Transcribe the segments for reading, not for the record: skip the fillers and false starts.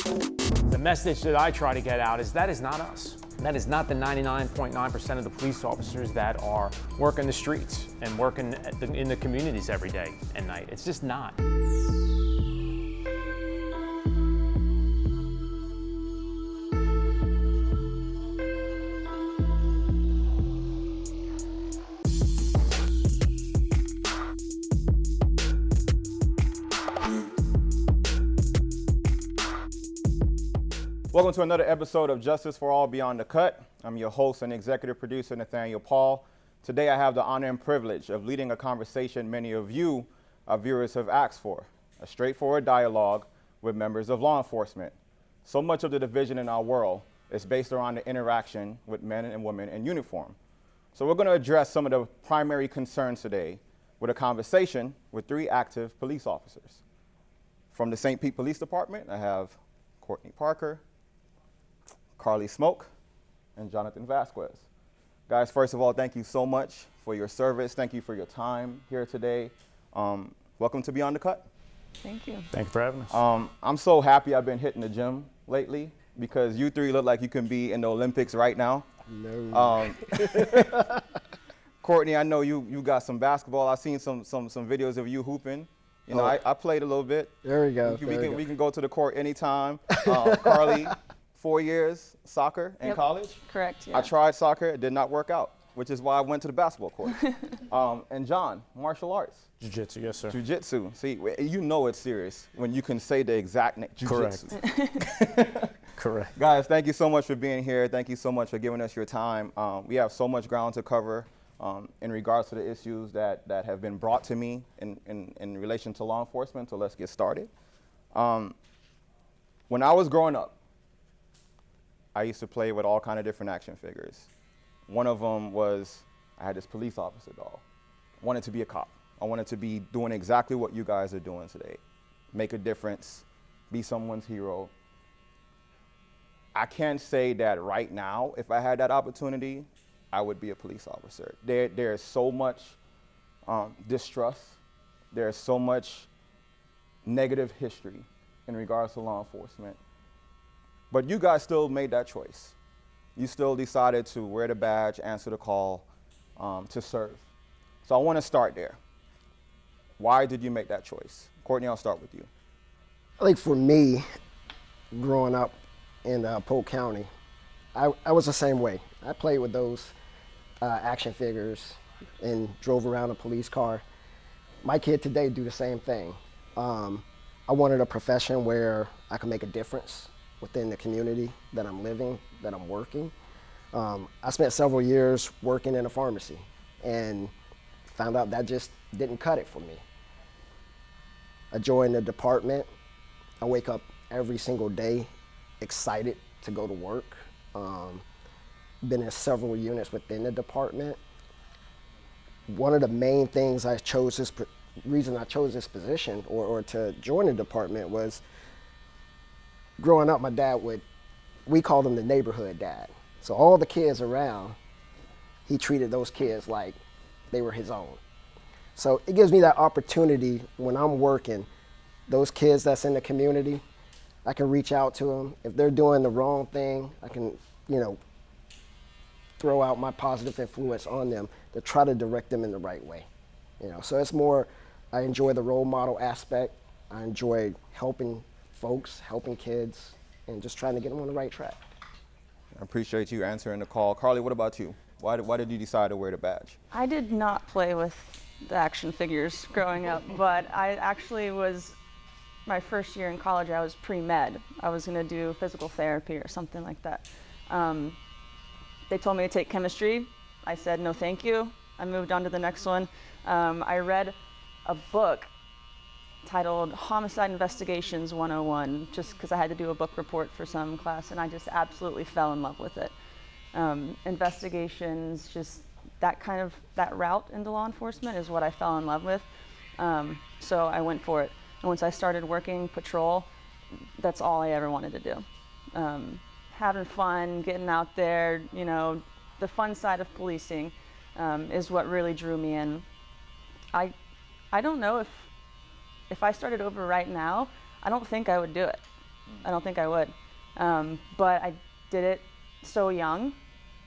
The message that I try to get out is that is not us. That is not the 99.9% of the police officers that are working the streets and working in the communities every day and night. It's just not. Welcome to another episode of Justice for All Beyond the Cut. I'm your host and executive producer, Nathaniel Paul. Today I have the honor and privilege of leading a conversation many of you, our viewers, have asked for, a straightforward dialogue with members of law enforcement. So much of the division in our world is based around the interaction with men and women in uniform. So we're going to address some of the primary concerns today with a conversation with three active police officers. From the St. Pete Police Department, I have Courtney Parker, Carly Smoke, and Jonathan Vasquez. Guys, first of all, thank you so much for your service. Thank you for your time here today. Welcome to Beyond the Cut. Thank you. Thank you for having us. I'm so happy I've been hitting the gym lately because you three look like you can be in the Olympics right now. No. Courtney, I know you got some basketball. I've seen some videos of you hooping. You know, I played a little bit. There we go. We can go to the court anytime. Carly, 4 years soccer in college. Correct. Yeah. I tried soccer, it did not work out, which is why I went to the basketball court. And John, martial arts. Jiu-jitsu, yes, sir. Jiu-jitsu. See, you know it's serious when you can say the exact name. Correct. Correct. Guys, thank you so much for being here. Thank you so much for giving us your time. We have so much ground to cover in regards to the issues that have been brought to me in relation to law enforcement, so let's get started. When I was growing up, I used to play with all kind of different action figures. One of them was, I had this police officer doll. I wanted to be a cop. I wanted to be doing exactly what you guys are doing today. Make a difference, be someone's hero. I can't say that right now, if I had that opportunity, I would be a police officer. There's so much distrust. There's so much negative history in regards to law enforcement. But you guys still made that choice. You still decided to wear the badge, answer the call, to serve. So I want to start there. Why did you make that choice? Courtney, I'll start with you. I think for me, growing up in Polk County, I was the same way. I played with those action figures and drove around a police car. My kid today do the same thing. I wanted a profession where I could make a difference within the community that I'm living, that I'm working. I spent several years working in a pharmacy and found out that just didn't cut it for me. I joined the department. I wake up every single day excited to go to work. Been in several units within the department. One of the main things reason I chose this position or to join the department was growing up, my dad we called him the neighborhood dad. So all the kids around, he treated those kids like they were his own. So it gives me that opportunity when I'm working, those kids that's in the community, I can reach out to them. If they're doing the wrong thing, I can, throw out my positive influence on them to try to direct them in the right way. So it's more, I enjoy the role model aspect. I enjoy helping folks, helping kids, and just trying to get them on the right track. I appreciate you answering the call. Carly, what about you? Why did you decide to wear the badge? I did not play with the action figures growing up, but I actually was, my first year in college, I was pre-med. I was going to do physical therapy or something like that. They told me to take chemistry. I said, no, thank you. I moved on to the next one. I read a book titled Homicide Investigations 101, just because I had to do a book report for some class, and I just absolutely fell in love with it. Investigations, just that route into law enforcement is what I fell in love with. So I went for it. And once I started working patrol, that's all I ever wanted to do. Having fun, getting out there, the fun side of policing is what really drew me in. I don't know if I started over right now, I don't think I would do it. I don't think I would. But I did it so young,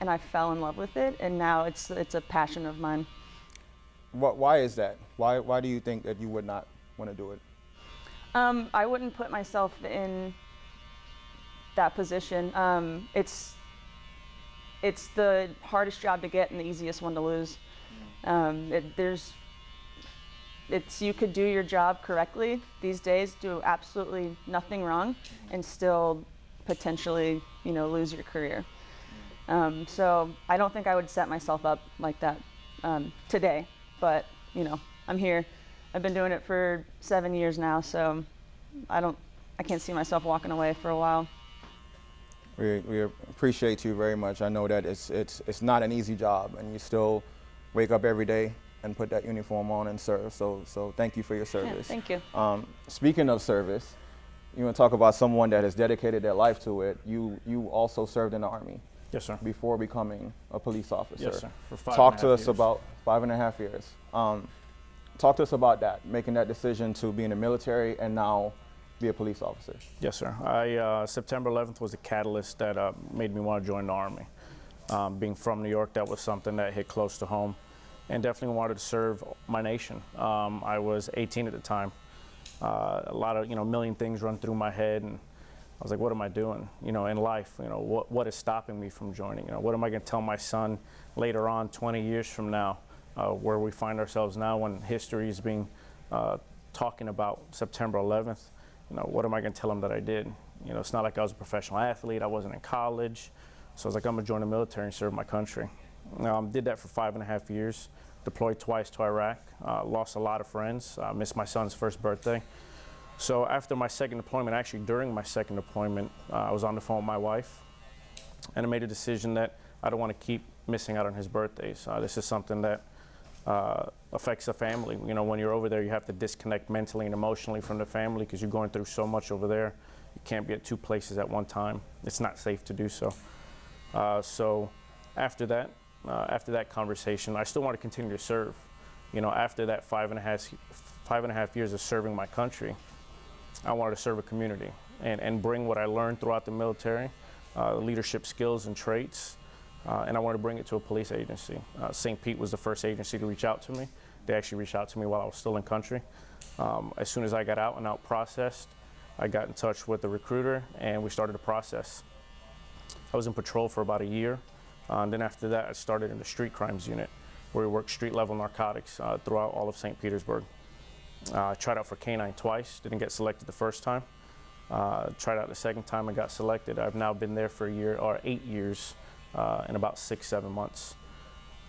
and I fell in love with it, and now it's a passion of mine. Why is that? Why do you think that you would not want to do it? I wouldn't put myself in that position. It's the hardest job to get and the easiest one to lose. You could do your job correctly these days, do absolutely nothing wrong, and still potentially, lose your career. So I don't think I would set myself up like that today, but I'm here. I've been doing it for 7 years now, so I can't see myself walking away for a while. We appreciate you very much. I know that it's not an easy job, and you still wake up every day and put that uniform on and serve. So thank you for your service. Yeah, thank you. Speaking of service, you want to talk about someone that has dedicated their life to it. You also served in the Army. Yes, sir. Before becoming a police officer. Yes, sir. For 5.5 Talk to us years. about 5.5 years. Talk to us about that, making that decision to be in the military and now be a police officer. Yes, sir. September 11th was the catalyst that made me want to join the Army. Being from New York, that was something that hit close to home, and definitely wanted to serve my nation. I was 18 at the time. A lot of, million things run through my head, and I was like, what am I doing, in life? What is stopping me from joining? What am I going to tell my son later on, 20 years from now, where we find ourselves now when history is being talking about September 11th? What am I going to tell him that I did? It's not like I was a professional athlete. I wasn't in college. So I was like, I'm going to join the military and serve my country. Did that for 5.5 years, deployed twice to Iraq, lost a lot of friends, missed my son's first birthday. So after my second deployment, actually during my second deployment, I was on the phone with my wife, and I made a decision that I don't want to keep missing out on his birthdays. This is something that affects the family. When you're over there, you have to disconnect mentally and emotionally from the family because you're going through so much over there. You can't be at two places at one time. It's not safe to do so. So after that conversation, I still want to continue to serve. After that 5.5 years of serving my country, I wanted to serve a community and bring what I learned throughout the military, leadership skills and traits, and I wanted to bring it to a police agency. St. Pete was the first agency to reach out to me. They actually reached out to me while I was still in country. As soon as I got out and out processed, I got in touch with the recruiter and we started the process. I was in patrol for about a year. And then after that, I started in the street crimes unit where we worked street level narcotics throughout all of St. Petersburg. I tried out for K-9 twice, didn't get selected the first time. Tried out the second time and got selected. I've now been there for 8 years in about 6-7 months.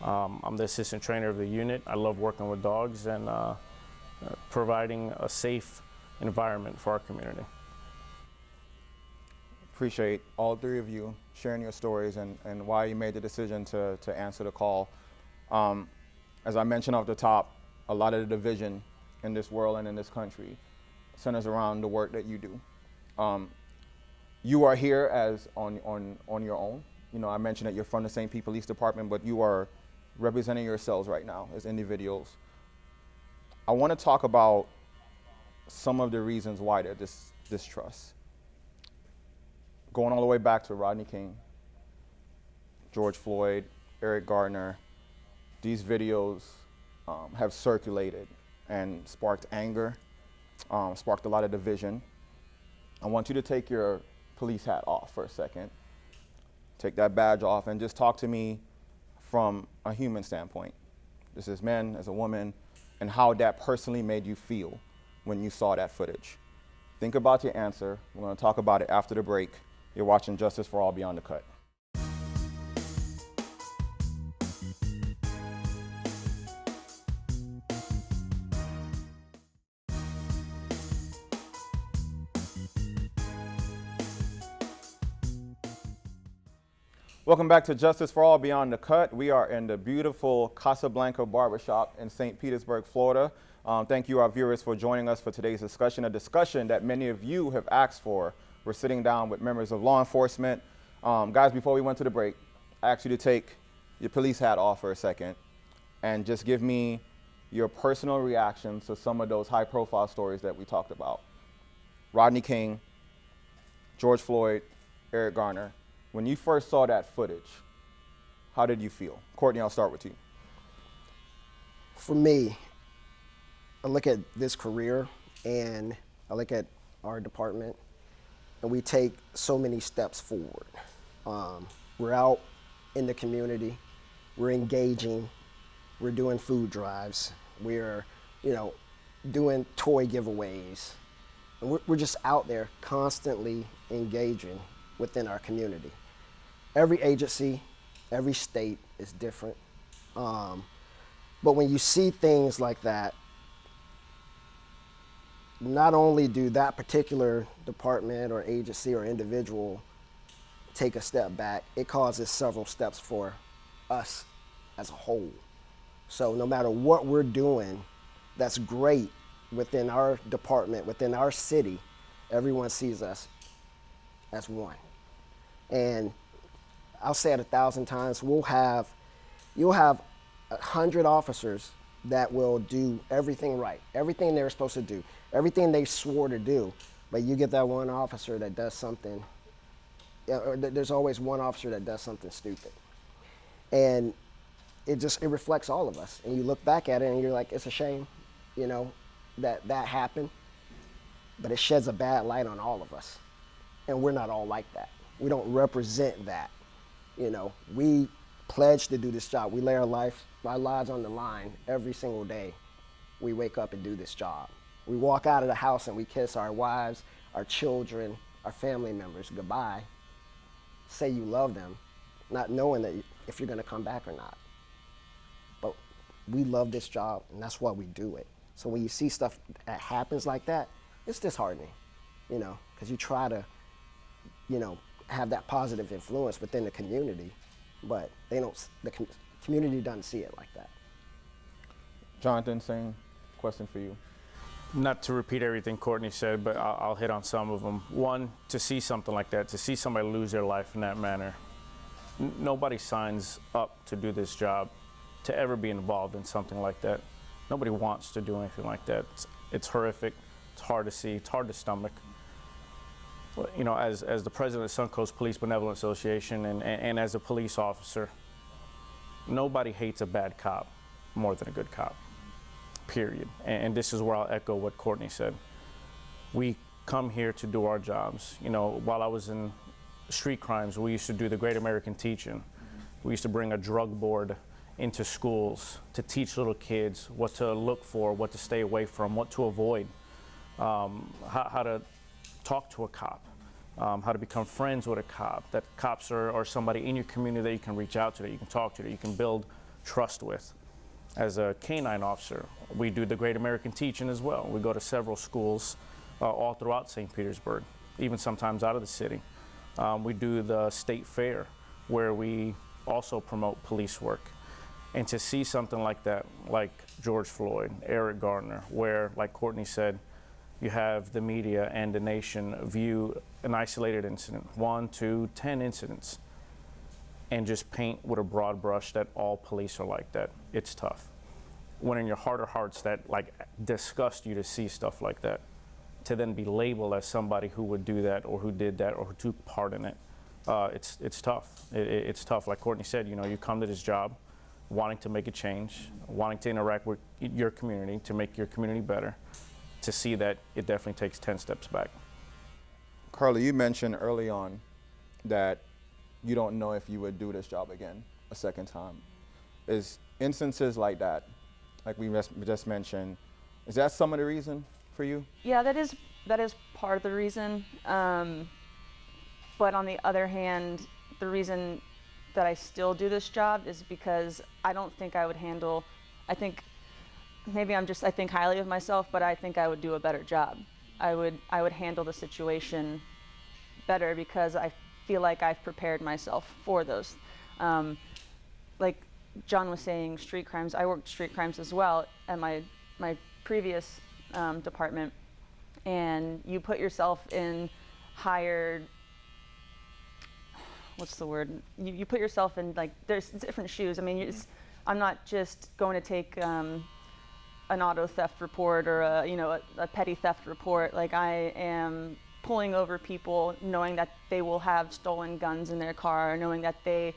I'm the assistant trainer of the unit. I love working with dogs and providing a safe environment for our community. Appreciate all three of you sharing your stories and why you made the decision to answer the call. As I mentioned off the top, a lot of the division in this world and in this country centers around the work that you do. You are here as on your own. I mentioned that you're from the St. Pete Police Department, but you are representing yourselves right now as individuals. I want to talk about some of the reasons why there's distrust. Going all the way back to Rodney King, George Floyd, Eric Gardner, these videos have circulated and sparked anger, sparked a lot of division. I want you to take your police hat off for a second. Take that badge off and just talk to me from a human standpoint. This is men, as a woman, and how that personally made you feel when you saw that footage. Think about your answer. We're going to talk about it after the break. You're watching Justice for All Beyond the Cut. Welcome back to Justice for All Beyond the Cut. We are in the beautiful Casablanca Barbershop in St. Petersburg, Florida. Thank you, our viewers, for joining us for today's discussion, a discussion that many of you have asked for. We're sitting down with members of law enforcement. Guys, before we went to the break, I asked you to take your police hat off for a second and just give me your personal reactions to some of those high-profile stories that we talked about. Rodney King, George Floyd, Eric Garner. When you first saw that footage, how did you feel? Courtney, I'll start with you. For me, I look at this career and I look at our department, and we take so many steps forward. We're out in the community, we're engaging, we're doing food drives, we're, doing toy giveaways. And we're just out there constantly engaging within our community. Every agency, every state is different. But when you see things like that, not only do that particular department or agency or individual take a step back, it causes several steps for us as a whole. So no matter what we're doing, that's great within our department, within our city, everyone sees us as one. And I'll say it 1,000 times, you'll have 100 officers that will do everything right, everything they're supposed to do, everything they swore to do, but you get that one officer that does something, or there's always one officer that does something stupid. And it reflects all of us. And you look back at it and you're like, it's a shame, that happened, but it sheds a bad light on all of us. And we're not all like that. We don't represent that. We pledge to do this job. We lay our lives on the line every single day. We wake up and do this job. We walk out of the house and we kiss our wives, our children, our family members goodbye. Say you love them, not knowing that if you're gonna come back or not. But we love this job, and that's why we do it. So when you see stuff that happens like that, it's disheartening, because you try to, have that positive influence within the community, but the community doesn't see it like that. Jonathan, same question for you. Not to repeat everything Courtney said, but I'll hit on some of them. One, to see something like that, to see somebody lose their life in that manner, nobody signs up to do this job to ever be involved in something like that. Nobody wants to do anything like that. It's horrific, it's hard to see, it's hard to stomach. As the president of Suncoast Police Benevolent Association and as a police officer, nobody hates a bad cop more than a good cop, period. And this is where I'll echo what Courtney said. We come here to do our jobs. While I was in street crimes, we used to do the Great American Teach-In. We used to bring a drug board into schools to teach little kids what to look for, what to stay away from, what to avoid, how to talk to a cop, how to become friends with a cop, that cops are somebody in your community that you can reach out to, that you can talk to, that you can build trust with. As a canine officer, we do the Great American Teach-In as well. We go to several schools all throughout St. Petersburg, even sometimes out of the city. We do the state fair, where we also promote police work. And to see something like that, like George Floyd, Eric Garner, where, like Courtney said, you have the media and the nation view an isolated incident, 1, 2, 10 incidents, and just paint with a broad brush that all police are like that. It's tough. When in your heart of hearts that disgust you to see stuff like that, to then be labeled as somebody who would do that or who did that or who took part in it, it's tough. It's tough. Like Courtney said, you come to this job wanting to make a change, wanting to interact with your community to make your community better. To see that, it definitely takes 10 steps back. Carly, you mentioned early on that you don't know if you would do this job again a second time. Is instances like that, like we just mentioned, is that some of the reason for you? Yeah, that is part of the reason. But on the other hand, the reason that I still do this job is because I don't think I would handle, I think highly of myself, but I think I would do a better job. I would handle the situation better because I feel like I've prepared myself for those. Like John was saying, street crimes, I worked street crimes as well at my previous department, and you put yourself in higher, what's the word? You put yourself in, there's different shoes. I mean, I'm not just going to take an auto theft report or a petty theft report. I am pulling over people knowing that they will have stolen guns in their car, knowing that they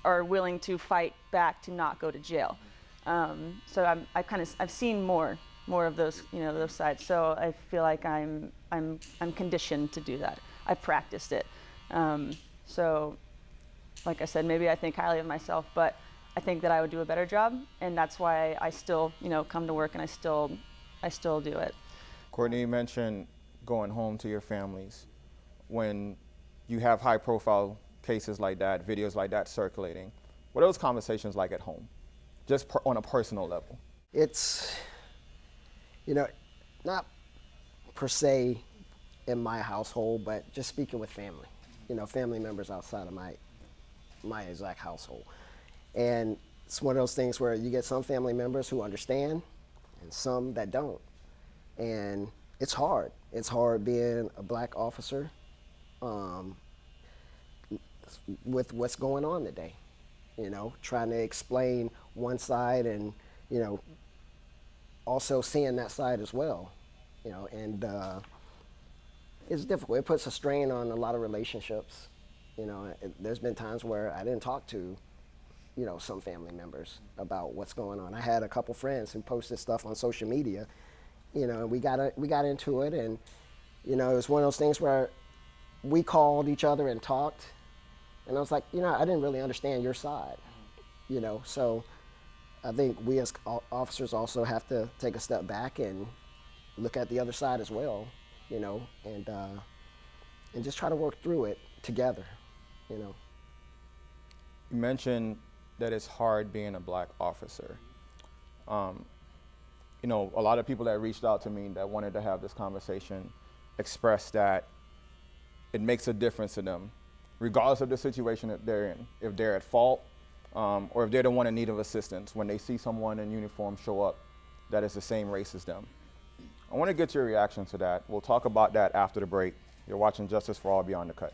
are willing to fight back to not go to jail. So I've seen more of those, those sides. So I feel like I'm conditioned to do that. I've practiced it. So, like I said, maybe I think highly of myself, but I think that I would do a better job, and that's why I still, come to work and I still do it. Courtney, you mentioned going home to your families. When you have high-profile cases like that, videos like that circulating, what are those conversations like at home, just on a personal level? It's, not per se in my household, but just speaking with family, family members outside of my exact household. And it's one of those things where you get some family members who understand and some that don't. And it's hard. It's hard being a black officer with what's going on today. Trying to explain one side and, also seeing that side as well. And it's difficult. It puts a strain on a lot of relationships. There's been times where I didn't talk to, some family members about what's going on. I had a couple friends who posted stuff on social media, and we got into it, and it was one of those things where we called each other and talked, and I was like, I didn't really understand your side, so I think we as officers also have to take a step back and look at the other side as well, and just try to work through it together, You mentioned that it's hard being a black officer. A lot of people that reached out to me that wanted to have this conversation expressed that it makes a difference to them, regardless of the situation that they're in. If they're at fault, or if they're the one in need of assistance, when they see someone in uniform show up that is the same race as them. I want to get your reaction to that. We'll talk about that after the break. You're watching Justice for All Beyond the Cut.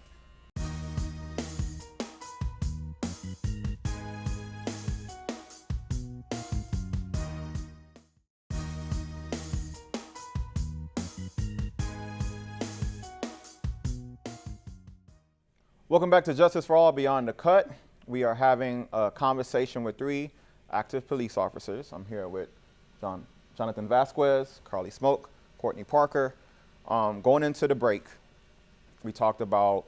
Welcome back to Justice for All Beyond the Cut. We are having a conversation with 3 active police officers. I'm here with Jonathan Vasquez, Carly Smoke, Courtney Parker. Going into the break, we talked about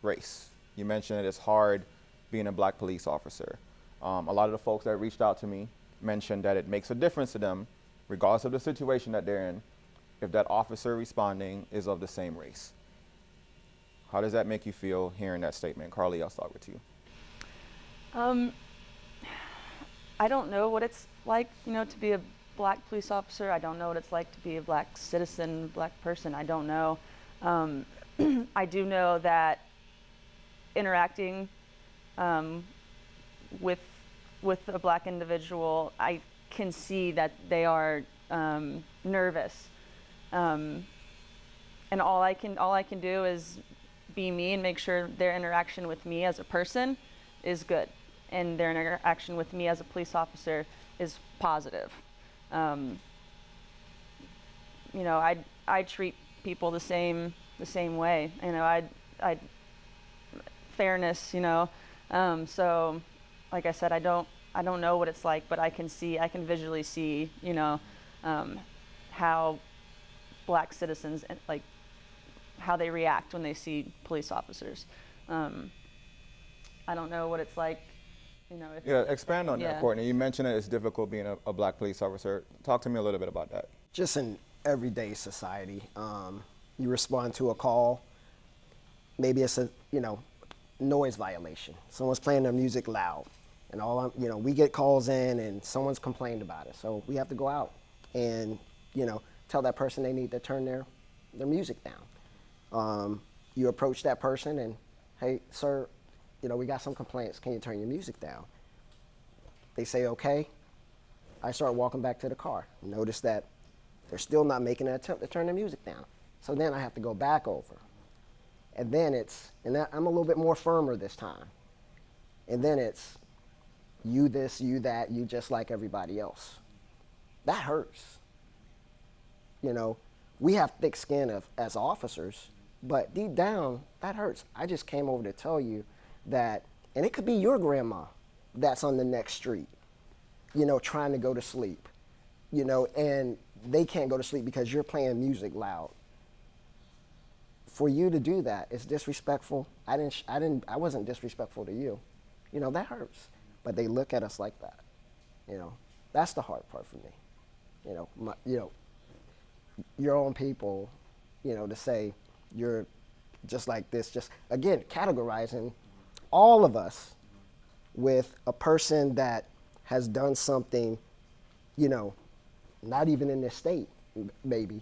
race. You mentioned it's hard being a black police officer. A lot of the folks that reached out to me mentioned that it makes a difference to them, regardless of the situation that they're in, if that officer responding is of the same race. How does that make you feel hearing that statement? Carly, I'll start with you. I don't know what it's like, to be a black police officer. I don't know what it's like to be a black citizen, black person. I don't know. I do know that interacting with a black individual, I can see that they are nervous, and all I can do is be me and make sure their interaction with me as a person is good, and their interaction with me as a police officer is positive. I treat people the same way. I fairness. So, like I said, I don't know what it's like, but I can visually see, how black citizens how they react when they see police officers. I don't know what it's like, expand on that, Courtney. You mentioned that it's difficult being a black police officer. Talk to me a little bit about that. Just in everyday society, you respond to a call, maybe it's a, noise violation. Someone's playing their music loud, and we get calls in and someone's complained about it. So we have to go out and, tell that person they need to turn their music down. You approach that person and, hey, sir, we got some complaints. Can you turn your music down? They say, okay. I start walking back to the car. Notice that they're still not making an attempt to turn their music down. So then I have to go back over. And then I'm a little bit more firmer this time. And then it's you this, you that, you just like everybody else. That hurts. We have thick skin as officers, But deep down, that hurts. I just came over to tell you that, and it could be your grandma that's on the next street, you know, trying to go to sleep, you know, and they can't go to sleep because you're playing music loud. For you to do that is disrespectful. I wasn't disrespectful to you. You know, that hurts. But they look at us like that. You know, that's the hard part for me. You know, your own people, you know, to say you're just like this, just again, categorizing all of us with a person that has done something, you know, not even in this state, maybe,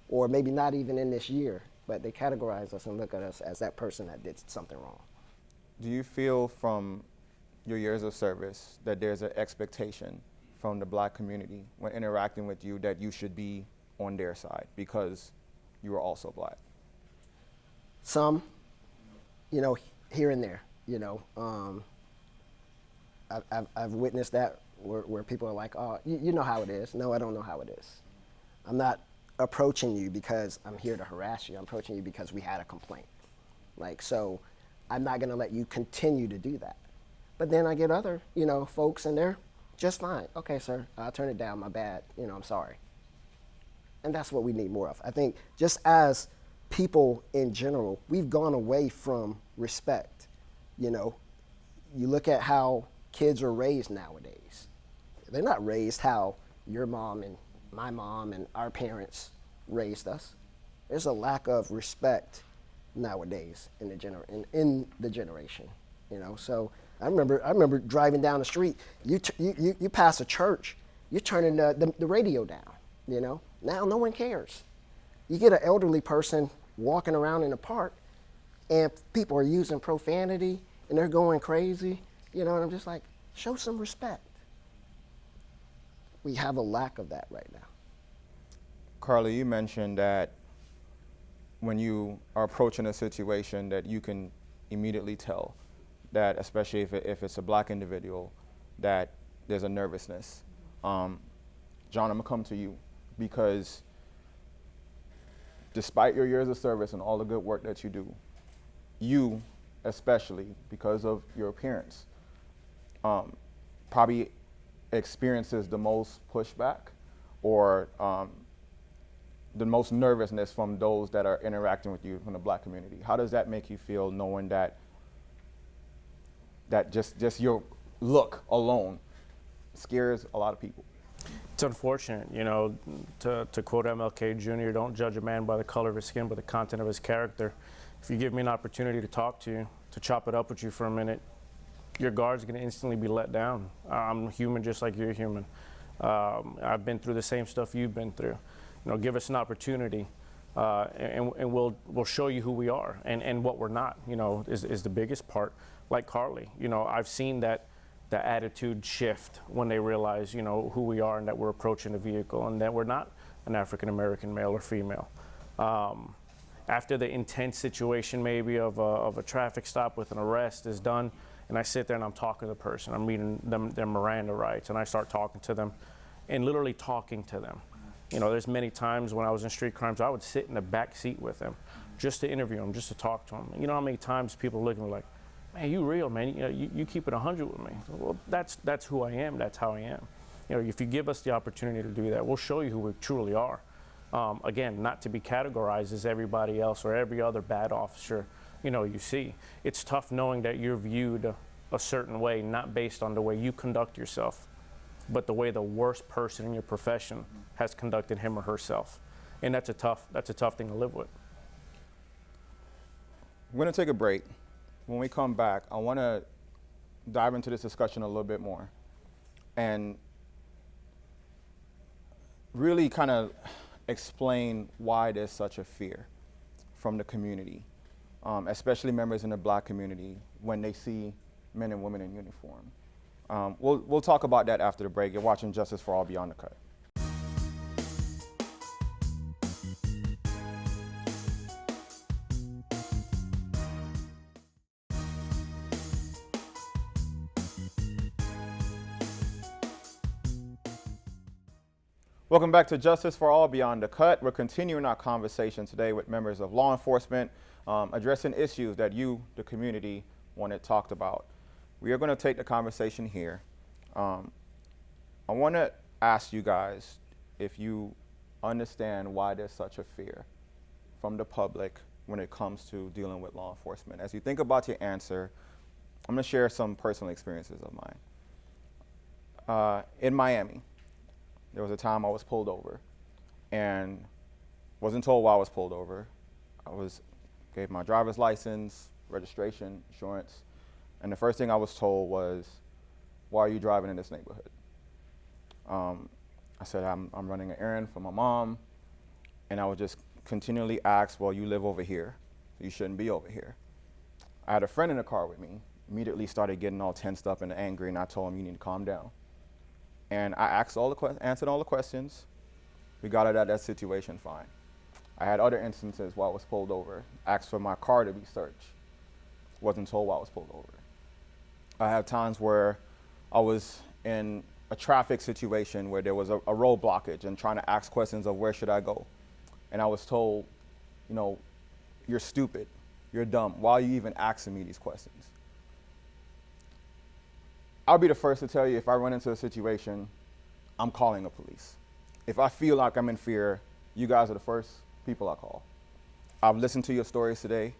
or maybe not even in this year, but they categorize us and look at us as that person that did something wrong. Do you feel from your years of service that there's an expectation from the black community when interacting with you that you should be on their side because you are also black? Some, you know, here and there, you know. I've witnessed that where people are like, oh, you know how it is. No, I don't know how it is. I'm not approaching you because I'm here to harass you. I'm approaching you because we had a complaint. Like, so I'm not going to let you continue to do that. But then I get other, you know, folks and they're just fine. Okay, sir, I'll turn it down. My bad. You know, I'm sorry. And that's what we need more of. I think just as people in general, we've gone away from respect. You know, you look at how kids are raised nowadays. They're not raised how your mom and my mom and our parents raised us. There's a lack of respect nowadays in the generation, you know. So I remember driving down the street. You pass a church, you're turning the radio down, you know. Now no one cares. You get an elderly person walking around in the park, and people are using profanity and they're going crazy, you know. And I'm just like, show some respect. We have a lack of that right now. Carly, you mentioned that when you are approaching a situation that you can immediately tell that, especially if it's a black individual, that there's a nervousness. John, I'm gonna come to you because despite your years of service and all the good work that you do, you, especially because of your appearance, probably experiences the most pushback or the most nervousness from those that are interacting with you from the black community. How does that make you feel knowing that just your look alone scares a lot of people? It's unfortunate, you know, to quote MLK Jr., don't judge a man by the color of his skin, but the content of his character. If you give me an opportunity to talk to you, to chop it up with you for a minute, your guard's gonna instantly be let down. I'm human just like you're human. I've been through the same stuff you've been through. You know, give us an opportunity and we'll show you who we are and what we're not, you know, is the biggest part. Like Carly, you know, I've seen that the attitude shift when they realize, you know, who we are and that we're approaching a vehicle and that we're not an African-American male or female. After the intense situation maybe of a traffic stop with an arrest is done, and I sit there and I'm talking to the person, I'm reading them their Miranda rights, and I start talking to them and literally talking to them. You know, there's many times when I was in street crimes, I would sit in the back seat with them just to interview them, just to talk to them. You know how many times people look at me like, man, you real, man, you know, you keep it 100 with me. Well, that's who I am, that's how I am. You know, if you give us the opportunity to do that, we'll show you who we truly are. Again, not to be categorized as everybody else or every other bad officer, you know, you see. It's tough knowing that you're viewed a certain way, not based on the way you conduct yourself, but the way the worst person in your profession has conducted him or herself. And that's a tough thing to live with. We're gonna take a break. When we come back, I wanna dive into this discussion a little bit more and really kind of explain why there's such a fear from the community, especially members in the black community when they see men and women in uniform. We'll talk about that after the break. You're watching Justice for All Beyond the Cut. Welcome back to Justice for All Beyond the Cut. We're continuing our conversation today with members of law enforcement, addressing issues that you, the community, wanted talked about. We are going to take the conversation here. I want to ask you guys if you understand why there's such a fear from the public when it comes to dealing with law enforcement. As you think about your answer, I'm going to share some personal experiences of mine. In Miami, there was a time I was pulled over and wasn't told why I was pulled over. Gave my driver's license, registration, insurance, and the first thing I was told was, "Why are you driving in this neighborhood?" I said, I'm running an errand for my mom, and I was just continually asked, "Well, you live over here, so you shouldn't be over here." I had a friend in the car with me, immediately started getting all tensed up and angry, and I told him, "You need to calm down." And I answered all the questions. We got out of that situation fine. I had other instances where I was pulled over, asked for my car to be searched, wasn't told why I was pulled over. I had times where I was in a traffic situation where there was a road blockage and trying to ask questions of where should I go. And I was told, "You're stupid, you're dumb, why are you even asking me these questions?" I'll be the first to tell you, if I run into a situation, I'm calling the police. If I feel like I'm in fear, you guys are the first people I call. I've listened to your stories today.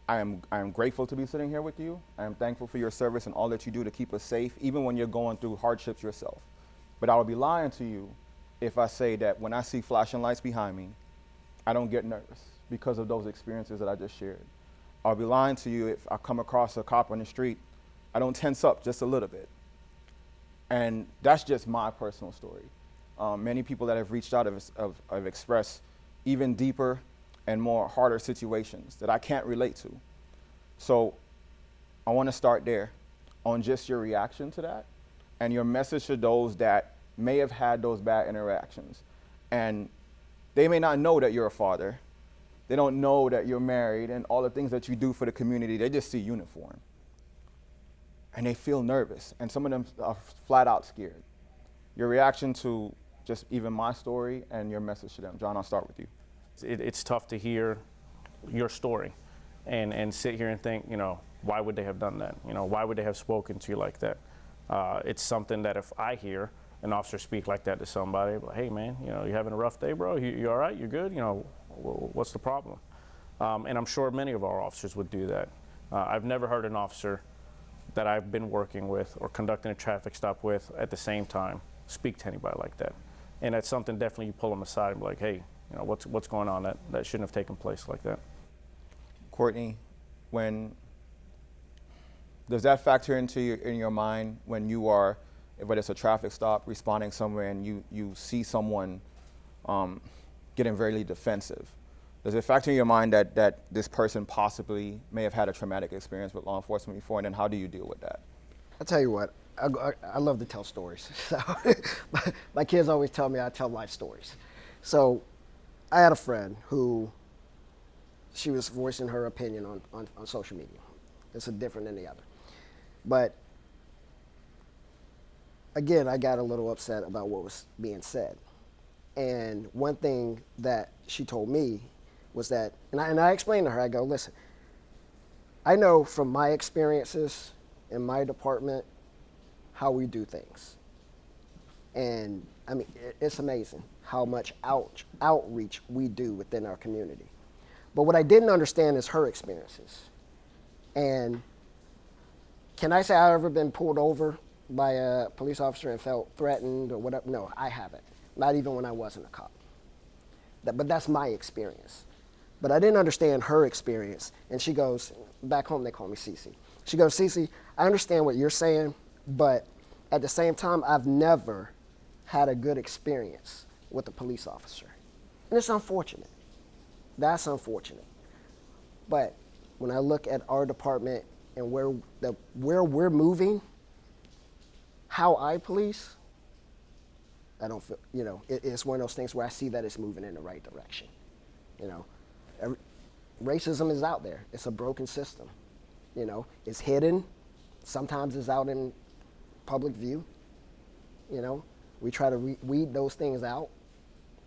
I am grateful to be sitting here with you. I am thankful for your service and all that you do to keep us safe, even when you're going through hardships yourself. But I would be lying to you if I say that when I see flashing lights behind me, I don't get nervous because of those experiences that I just shared. I'll be lying to you if I come across a cop on the street, I don't tense up just a little bit. And that's just my personal story. Many people that have reached out have expressed even deeper and more harder situations that I can't relate to. So I want to start there on just your reaction to that and your message to those that may have had those bad interactions. And they may not know that you're a father. They don't know that you're married and all the things that you do for the community. They just see uniform. And they feel nervous, and some of them are flat out scared. Your reaction to just even my story and your message to them. John, I'll start with you. It's tough to hear your story and sit here and think, why would they have done that? Why would they have spoken to you like that? It's something that if I hear an officer speak like that to somebody, like, "Hey man, you having a rough day, bro? You all right? You good? What's the problem?" And I'm sure many of our officers would do that. I've never heard an officer that I've been working with or conducting a traffic stop with at the same time speak to anybody like that. And that's something definitely you pull them aside and be like, "Hey, what's going on? That shouldn't have taken place like that." Courtney, does that factor into in your mind when you are, whether it's a traffic stop, responding somewhere, and you see someone getting very defensive? Does it factor in your mind that this person possibly may have had a traumatic experience with law enforcement before, and then how do you deal with that? I'll tell you what, I love to tell stories. So my kids always tell me I tell life stories. So I had a friend who, she was voicing her opinion on social media. It's different than the other. But again, I got a little upset about what was being said. And one thing that she told me was that, and I explained to her, I go, "Listen, I know from my experiences in my department how we do things. And I mean, it's amazing how much outreach we do within our community. But what I didn't understand is her experiences. And can I say I've ever been pulled over by a police officer and felt threatened or whatever? No, I haven't. Not even when I wasn't a cop. But that's my experience. But I didn't understand her experience. And she goes, back home they call me Cece. She goes, "Cece, I understand what you're saying, but at the same time, I've never had a good experience with a police officer." And it's unfortunate. That's unfortunate. But when I look at our department and where we're moving, how I police, I don't feel, it's one of those things where I see that it's moving in the right direction. Racism is out there. It's a broken system. It's hidden. Sometimes it's out in public view. We try to weed those things out,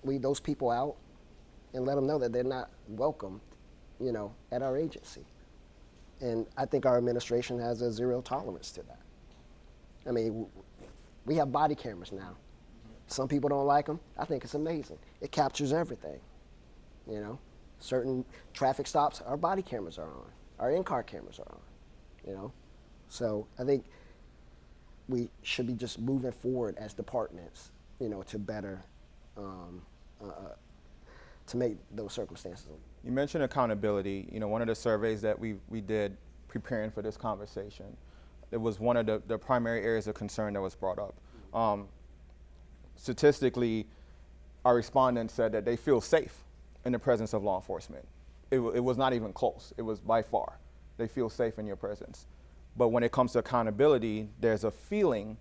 weed those people out, and let them know that they're not welcome, at our agency. And I think our administration has a zero tolerance to that. I mean, we have body cameras now. Some people don't like them. I think it's amazing. It captures everything. Certain traffic stops, our body cameras are on. Our in-car cameras are on. So I think we should be just moving forward as departments, to better, to make those circumstances. You mentioned accountability. One of the surveys that we did preparing for this conversation, it was one of the primary areas of concern that was brought up. Statistically, our respondents said that they feel safe in the presence of law enforcement. It was not even close. It was by far. They feel safe in your presence. But when it comes to accountability, there's a feeling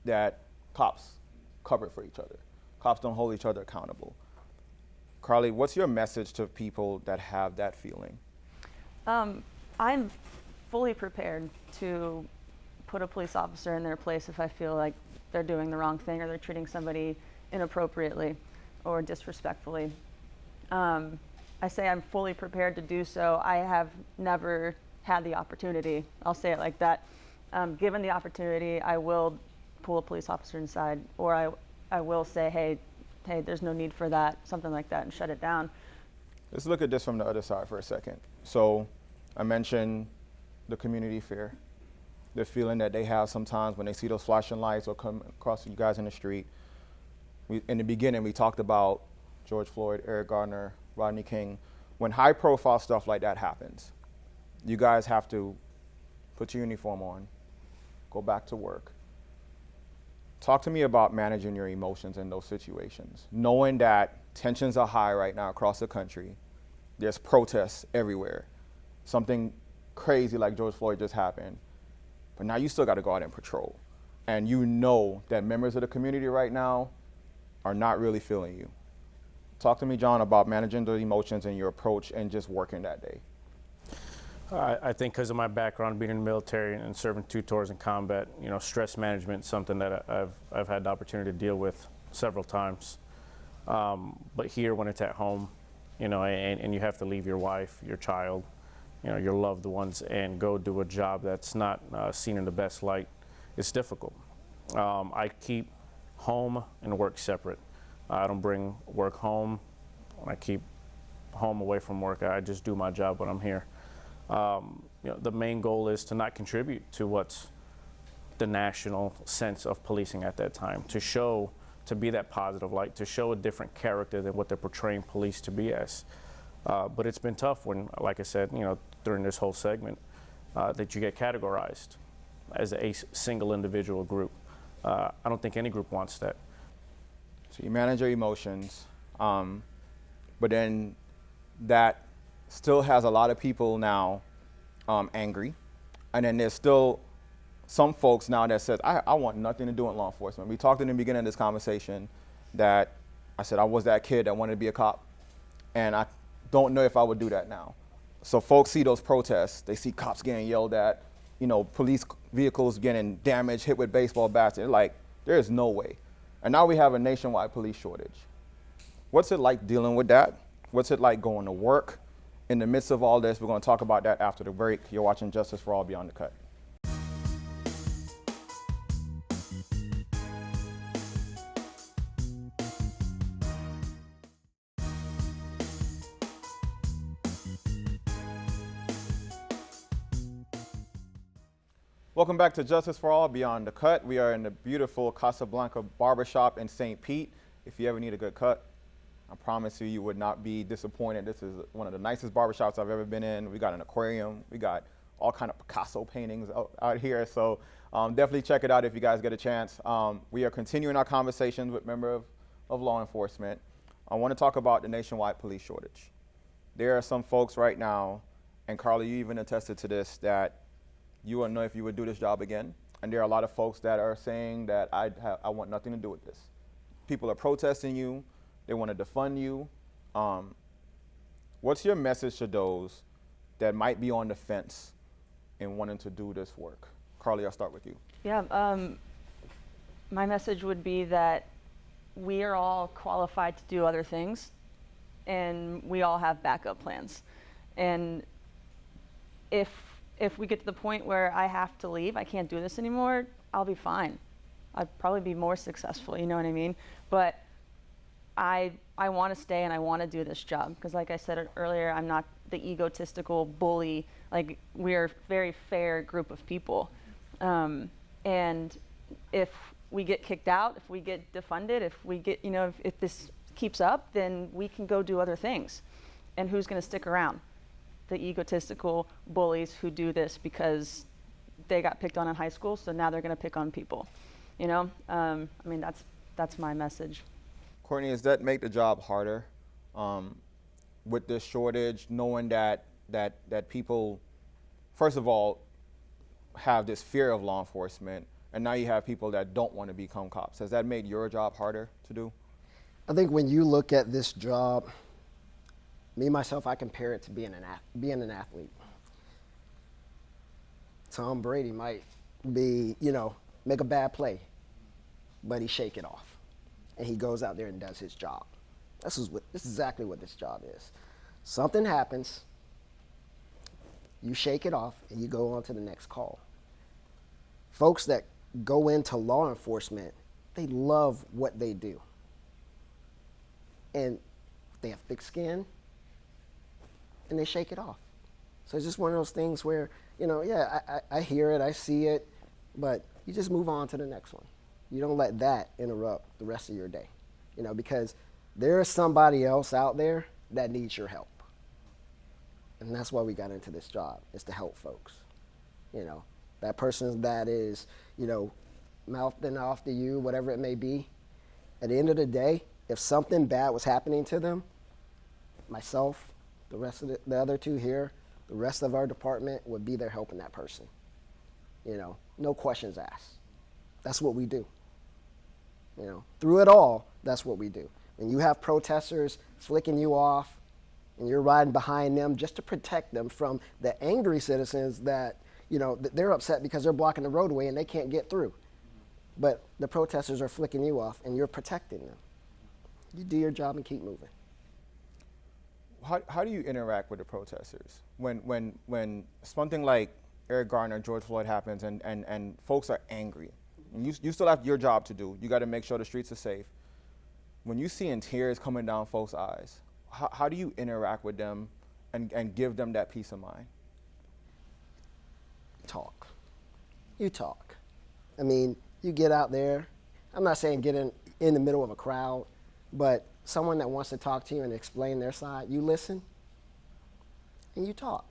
that cops cover for each other. Cops don't hold each other accountable. Carly, what's your message to people that have that feeling? I'm fully prepared to put a police officer in their place if I feel like they're doing the wrong thing or they're treating somebody inappropriately or disrespectfully. I say I'm fully prepared to do so. I have never had the opportunity. I'll say it like that. Given the opportunity, I will pull a police officer inside, or I will say, hey, there's no need for that, something like that, and shut it down. Let's look at this from the other side for a second. So I mentioned the community fear, the feeling that they have sometimes when they see those flashing lights or come across you guys in the street. In the beginning, we talked about George Floyd, Eric Garner, Rodney King. When high profile stuff like that happens, you guys have to put your uniform on, go back to work. Talk to me about managing your emotions in those situations, knowing that tensions are high right now across the country. There's protests everywhere. Something crazy like George Floyd just happened, but now you still got to go out and patrol. And you know that members of the community right now are not really feeling you. Talk to me, John, about managing the emotions and your approach and just working that day. I think because of my background being in the military and serving 2 tours in combat, stress management is something that I've had the opportunity to deal with several times. But here, when it's at home, and you have to leave your wife, your child, your loved ones, and go do a job that's not seen in the best light, it's difficult. I keep home and work separate. I don't bring work home. I keep home away from work. I just do my job when I'm here. The main goal is to not contribute to what's the national sense of policing at that time, to be that positive light, to show a different character than what they're portraying police to be as. But it's been tough when, like I said, during this whole segment, that you get categorized as a single individual group. I don't think any group wants that. So you manage your emotions, but then that still has a lot of people now angry. And then there's still some folks now that says, I want nothing to do with law enforcement. We talked in the beginning of this conversation that I said I was that kid that wanted to be a cop, and I don't know if I would do that now. So folks see those protests, they see cops getting yelled at, police vehicles getting damaged, hit with baseball bats, and they're like, there's no way. And now we have a nationwide police shortage. What's it like dealing with that? What's it like going to work? In the midst of all this, we're going to talk about that after the break. You're watching Justice for All Beyond the Cut. Welcome back to Justice for All Beyond the Cut. We are in the beautiful Casablanca Barbershop in St. Pete. If you ever need a good cut, I promise you would not be disappointed. This is one of the nicest barbershops I've ever been in. We got an aquarium. We got all kind of Picasso paintings out here. So definitely check it out if you guys get a chance. We are continuing our conversations with members of law enforcement. I want to talk about the nationwide police shortage. There are some folks right now, and Carly, you even attested to this, that you wouldn't know if you would do this job again. And there are a lot of folks that are saying that I want nothing to do with this. People are protesting you. They want to defund you. What's your message to those that might be on the fence in wanting to do this work? Carly, I'll start with you. Yeah, My message would be that we are all qualified to do other things, and we all have backup plans. And if we get to the point where I have to leave, I can't do this anymore, I'll be fine. I'd probably be more successful, you know what I mean? But I want to stay and I want to do this job because, like I said earlier, I'm not the egotistical bully. Like, we're a very fair group of people. And if we get kicked out, if we get defunded, if we get, you know, if this keeps up, then we can go do other things. And who's going to stick around? The egotistical bullies who do this because they got picked on in high school, so now they're going to pick on people. You know, I mean, that's my message. Courtney, does that make the job harder with this shortage, knowing that people, first of all, have this fear of law enforcement, and now you have people that don't want to become cops? Has that made your job harder to do? I think when you look at this job, me, myself, I compare it to being an athlete. Tom Brady might be, you know, make a bad play, but he shake it off. And he goes out there and does his job. This is exactly what this job is. Something happens, you shake it off, and you go on to the next call. Folks that go into law enforcement, they love what they do. And they have thick skin, and they shake it off. So it's just one of those things where, you know, yeah, I hear it, I see it, but you just move on to the next one. You don't let that interrupt the rest of your day, you know, because there is somebody else out there that needs your help. And that's why we got into this job, is to help folks. You know, that person that is, you know, mouthing off to you, whatever it may be, at the end of the day, if something bad was happening to them, myself, the rest of the other two here, the rest of our department would be there helping that person. You know, no questions asked. That's what we do. You know, through it all, that's what we do. When you have protesters flicking you off and you're riding behind them just to protect them from the angry citizens that, you know, they're upset because they're blocking the roadway and they can't get through. But the protesters are flicking you off and you're protecting them. You do your job and keep moving. How do you interact with the protesters when something like Eric Garner, George Floyd happens and folks are angry? And you still have your job to do. You got to make sure the streets are safe. When you see tears coming down folks' eyes, how do you interact with them and give them that peace of mind? Talk. You talk. I mean, you get out there. I'm not saying get in the middle of a crowd, but someone that wants to talk to you and explain their side, you listen and you talk.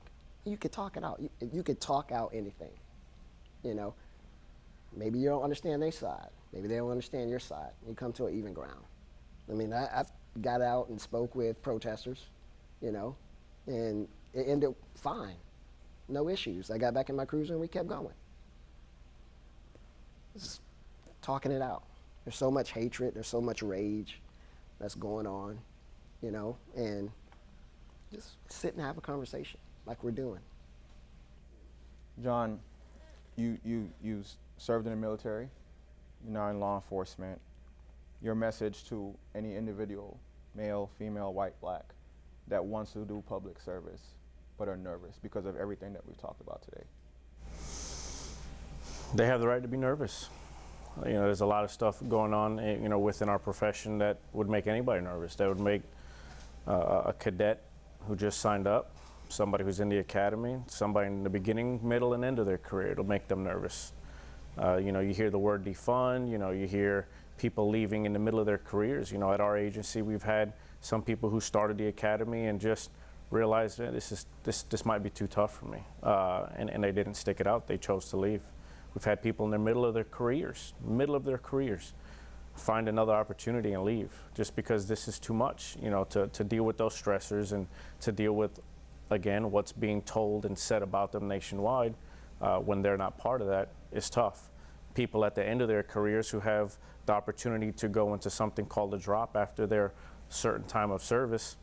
You could talk it out. You could talk out anything, you know. Maybe you don't understand their side. Maybe they don't understand your side. You come to an even ground. I mean, I've got out and spoke with protesters, you know, and it ended fine. No issues. I got back in my cruiser and we kept going. Just talking it out. There's so much hatred. There's so much rage that's going on, you know, and just sit and have a conversation like we're doing. John, you served in the military, you're now in law enforcement. Your message to any individual, male, female, white, black, that wants to do public service but are nervous because of everything that we've talked about today? They have the right to be nervous. You know, there's a lot of stuff going on, you know, within our profession that would make anybody nervous. That would make a cadet who just signed up, somebody who's in the academy, somebody in the beginning, middle, and end of their career. It'll make them nervous. You know, you hear the word defund, you know, you hear people leaving in the middle of their careers. You know, at our agency, we've had some people who started the academy and just realized, man, this might be too tough for me. And they didn't stick it out. They chose to leave. We've had people in the middle of their careers, find another opportunity and leave just because this is too much, you know, to deal with those stressors and to deal with, again, what's being told and said about them nationwide when they're not part of that is tough. People at the end of their careers who have the opportunity to go into something called a drop after their certain time of service,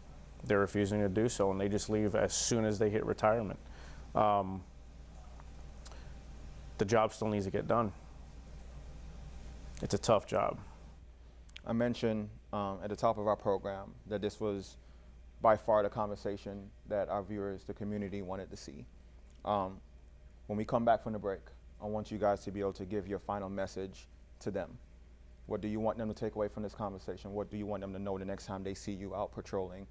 they're refusing to do so and they just leave as soon as they hit retirement. The job still needs to get done. it's a tough job. I mentioned at the top of our program that this was by far the conversation that our viewers, the community, wanted to see. When we come back from the break, I want you guys to be able to give your final message to them. What do you want them to take away from this conversation? What do you want them to know the next time they see you out patrolling?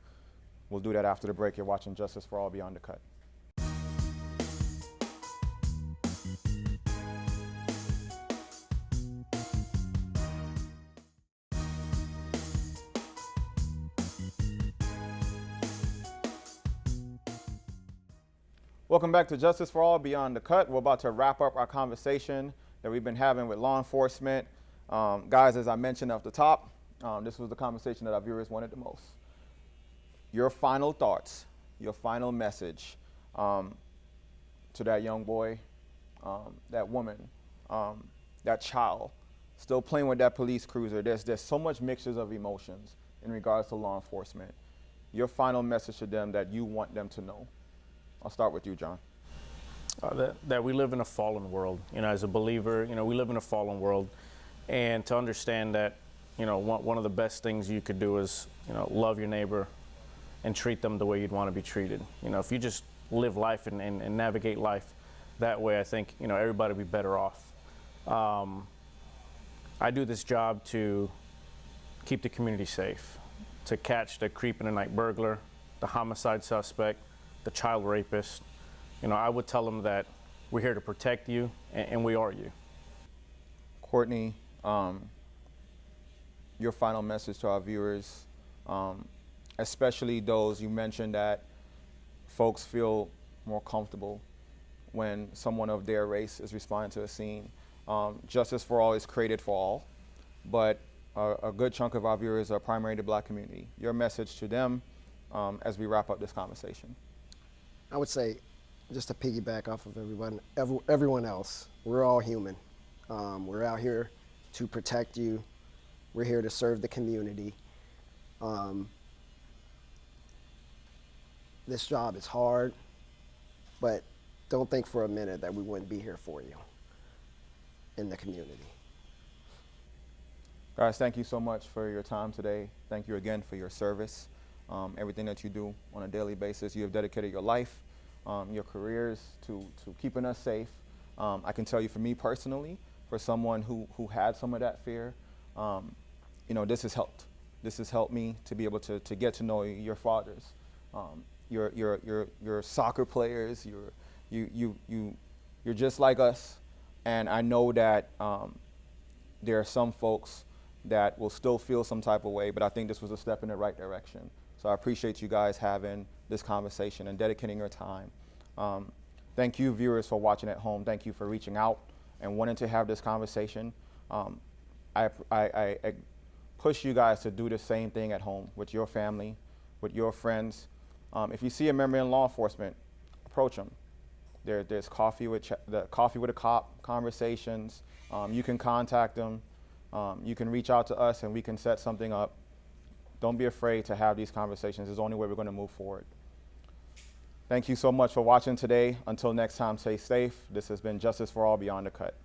We'll do that after the break. You're watching Justice for All Beyond the Cut. Welcome back to Justice for All Beyond the Cut. We're about to wrap up our conversation that we've been having with law enforcement. Guys, as I mentioned at the top, this was the conversation that our viewers wanted the most. Your final thoughts, your final message to that young boy, that woman, that child, still playing with that police cruiser. There's so much mixtures of emotions in regards to law enforcement. Your final message to them that you want them to know. I'll start with you, John. That we live in a fallen world. You know, as a believer, you know, we live in a fallen world, and to understand that, you know, one of the best things you could do is, you know, love your neighbor and treat them the way you'd want to be treated. You know, if you just live life and navigate life that way, I think, you know, everybody would be better off. I do this job to keep the community safe, to catch the creep in the night burglar, the homicide suspect, the child rapist. You know, I would tell them that we're here to protect you, and we are you. Courtney, your final message to our viewers, especially those you mentioned that folks feel more comfortable when someone of their race is responding to a scene. Justice for All is created for all, but a good chunk of our viewers are primarily the Black community. Your message to them as we wrap up this conversation. I would say, just to piggyback off of everyone else, we're all human. We're out here to protect you. We're here to serve the community. This job is hard, but don't think for a minute that we wouldn't be here for you in the community. Guys, thank you so much for your time today. Thank you again for your service. Everything that you do on a daily basis. You have dedicated your life, your careers to keeping us safe. I can tell you, for me personally, for someone who had some of that fear, you know, this has helped. This has helped me to be able to get to know your fathers, your soccer players. You're just like us, and I know that there are some folks that will still feel some type of way, but I think this was a step in the right direction. So I appreciate you guys having this conversation and dedicating your time. Thank you, viewers, for watching at home. Thank you for reaching out and wanting to have this conversation. I push you guys to do the same thing at home with your family, with your friends. If you see a member in law enforcement, approach them. There's coffee with a cop conversations. You can contact them. You can reach out to us and we can set something up. Don't be afraid to have these conversations. It's the only way we're going to move forward. Thank you so much for watching today. Until next time, stay safe. This has been Justice for All Beyond the Cut.